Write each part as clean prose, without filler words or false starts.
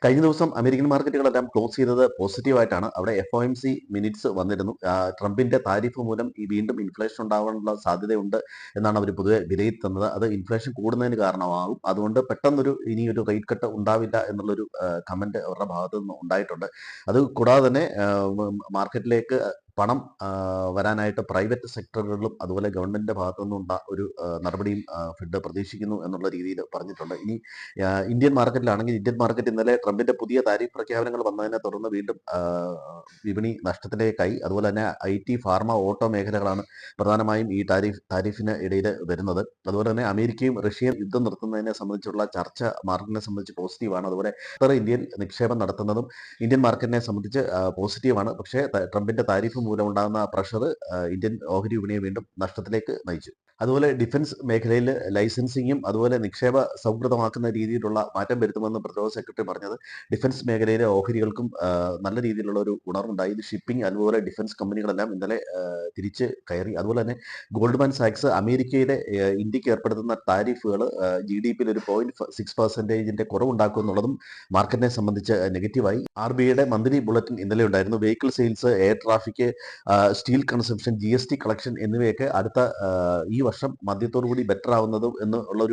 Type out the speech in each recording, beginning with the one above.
കഴിഞ്ഞ ദിവസം American മാർക്കറ്റുകളെല്ലാം close ചെയ്തത് പോസിറ്റീവായിട്ടാണ്. അവിടെ FOMC മിനിറ്റ്സ് വന്നിരുന്നു. ട്രംപിന്റെ താരിഫ് മൂലം വീണ്ടും ഇൻഫ്ലേഷൻ ഉണ്ടാവാനുള്ള സാധ്യതയുണ്ട് എന്നാണ് അവർ പൊതുവെ വിലയിരുത്തുന്നത്. അത് ഇൻഫ്ലേഷൻ കൂടുന്നതിന് കാരണമാകും. അതുകൊണ്ട് പെട്ടെന്നൊരു ഇനിയൊരു റേറ്റ് കട്ട് ഉണ്ടാവില്ല എന്നുള്ളൊരു കമന്റ് അവരുടെ ഭാഗത്തു നിന്ന് ഉണ്ടായിട്ടുണ്ട്. അത് കൂടാതെ തന്നെ മാർക്കറ്റിലേക്ക് പണം വരാനായിട്ട് പ്രൈവറ്റ് സെക്ടറുകളിലും അതുപോലെ ഗവൺമെന്റിന്റെ ഭാഗത്തു നിന്നുള്ള ഒരു നടപടിയും ഫെഡ് പ്രതീക്ഷിക്കുന്നു എന്നുള്ള രീതിയിൽ പറഞ്ഞിട്ടുണ്ട്. ഇനി ഇന്ത്യൻ മാർക്കറ്റിലാണെങ്കിൽ ഇന്ത്യൻ മാർക്കറ്റ് ഇന്നലെ ട്രംപിന്റെ പുതിയ താരിഫ് പ്രഖ്യാപനങ്ങൾ വന്നതിനെ തുടർന്ന് വീണ്ടും വിപണി നഷ്ടത്തിലേക്കായി. അതുപോലെ തന്നെ IT, ഫാർമ, ഓട്ടോ മേഖലകളാണ് പ്രധാനമായും ഈ താരിഫിന് ഇടയിൽ വരുന്നത്. അതുപോലെ തന്നെ അമേരിക്കയും റഷ്യയും യുദ്ധം നിർത്തുന്നതിനെ സംബന്ധിച്ചുള്ള ചർച്ച മാർക്കറ്റിനെ സംബന്ധിച്ച് പോസിറ്റീവാണ്. അതുപോലെ ഇന്ത്യയിൽ നിക്ഷേപം നടത്തുന്നതും ഇന്ത്യൻ മാർക്കറ്റിനെ സംബന്ധിച്ച് പോസിറ്റീവാണ്. പക്ഷേ ട്രംപിന്റെ താരിഫ് മൂലമുണ്ടാകുന്ന പ്രഷർ ഇന്ത്യൻ ഓഹരി വിപണിയെ വീണ്ടും നഷ്ടത്തിലേക്ക് നയിച്ചു. അതുപോലെ ഡിഫൻസ് മേഖലയിൽ ലൈസൻസിങ്ങും അതുപോലെ നിക്ഷേപ സൗഹൃദമാക്കുന്ന രീതിയിലുള്ള മാറ്റം വരുത്തുമെന്ന് പ്രതിരോധ സെക്രട്ടറി പറഞ്ഞത് ഡിഫൻസ് മേഖലയിലെ ഓഹരികൾക്കും നല്ല രീതിയിലുള്ള ഒരു ഉണർവുണ്ടായി. ഇത് ഷിപ്പിംഗ് അതുപോലെ ഡിഫൻസ് കമ്പനികളെല്ലാം ഇന്നലെ തിരിച്ച് കയറി. അതുപോലെ തന്നെ ഗോൾഡ്മാൻ സാക്സ് അമേരിക്കയിലെ ഇന്ത്യക്ക് ഏർപ്പെടുത്തുന്ന താരിഫുകൾ GDP-യിൽ ഒരു 0.6% കുറവുണ്ടാക്കും എന്നുള്ളതും മാർക്കറ്റിനെ സംബന്ധിച്ച് നെഗറ്റീവായി. RBIയുടെ മന്ത്ലി ബുള്ളറ്റിൻ ഇന്നലെ ഉണ്ടായിരുന്നു. Vehicle sales, air traffic, steel consumption, GST collection എന്നിവയൊക്കെ അടുത്ത ഈ വർഷം മധ്യത്തോടുകൂടി ബെറ്റർ ആവുന്നതും എന്നുള്ള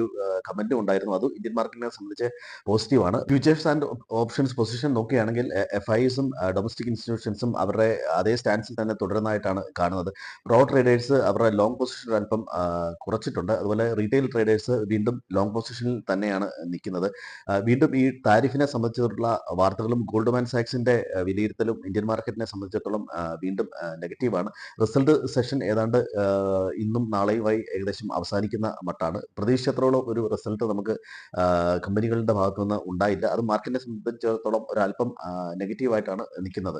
കമന്റും ഉണ്ടായിരുന്നു. അത് ഇന്ത്യൻ മാർക്കറ്റിനെ സംബന്ധിച്ച് പോസിറ്റീവാണ്. ഫ്യൂച്ചേഴ്സ് ആൻഡ് ഓപ്ഷൻസ് പൊസിഷൻ നോക്കുകയാണെങ്കിൽ FISും ഡൊമസ്റ്റിക് ഇൻസ്റ്റിറ്റ്യൂഷൻസും അവരുടെ അതേ സ്റ്റാൻസിൽ തന്നെ തുടരുന്നതായിട്ടാണ് കാണുന്നത്. പ്രോ ട്രേഡേഴ്സ് അവരുടെ ലോങ് പൊസിഷൻ അല്പം കുറച്ചിട്ടുണ്ട്. അതുപോലെ റീറ്റെയിൽ ട്രേഡേഴ്സ് വീണ്ടും ലോങ് പൊസിഷനിൽ തന്നെയാണ് നിൽക്കുന്നത്. വീണ്ടും ഈ താരിഫിനെ സംബന്ധിച്ചിട്ടുള്ള വാർത്തകളും ഗോൾഡ്മാൻ സാക്സിന്റെ വിലയിരുത്തലും ഇന്ത്യൻ മാർക്കറ്റിനെ സംബന്ധിച്ചിടത്തോളം വീണ്ടും നെഗറ്റീവാണ്. റിസൾട്ട് സെഷൻ ഏതാണ്ട് ഇന്നും നാളെയുമായി ഏകദേശം അവസാനിക്കുന്ന മട്ടാണ്. പ്രതീക്ഷിച്ചത്രോളം ഒരു റിസൾട്ട് നമുക്ക് കമ്പനികളുടെ ഭാഗത്തു നിന്ന് ഉണ്ടായില്ല. അത് മാർക്കറ്റിനെ സംബന്ധിച്ചിടത്തോളം ഒരല്പം നെഗറ്റീവായിട്ടാണ് നിൽക്കുന്നത്.